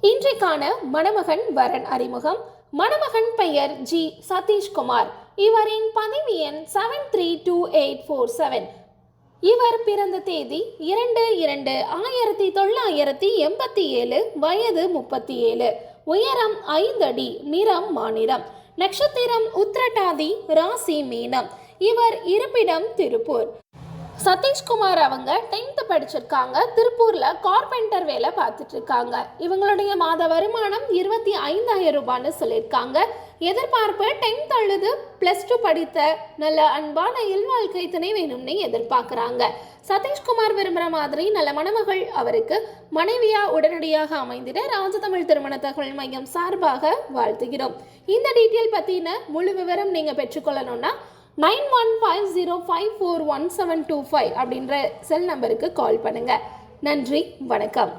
இன்றைக்கான மணமகன் வரன் அறிமுகம். மணமகன் பெயர் ஜி சதீஷ்குமார். இவரின் பதவி எண் 732847. இவர் பிறந்த தேதி 2/2/1987. வயது 37. உயரம் 5 அடி. நிறம் மாநிறம். நட்சத்திரம் உத்திரட்டாதி. ராசி மீனம். இவர் இருப்பிடம் திருப்பூர். சதீஷ்குமார் அவங்க 10th படிச்சிருக்காங்க. திருப்பூர்ல கார்பெண்டர் வேலை பார்த்துட்டு இருக்காங்க. இவங்களுடைய மாத வருமானம் 25,000 ரூபான்னு சொல்லியிருக்காங்க. எதிர்பார்ப்பு 10th அல்லது +2 படித்த நல்ல அன்பான இல்வாழ்க்கை துணை வேணும்னு எதிர்பார்க்குறாங்க. சதீஷ்குமார் விரும்புகிற மாதிரி நல்ல மணமகள் அவருக்கு மனைவியா உடனடியாக அமைந்திட ராஜதமிழ் திருமண தகவல் மையம் சார்பாக வாழ்த்துகிறோம். இந்த டீட்டெயில் பற்றின முழு விவரம் நீங்கள் பெற்றுக்கொள்ளணும்னா 9150541725 அப்படின்ற செல் நம்பருக்கு கால் பண்ணுங்க. நன்றி, வணக்கம்.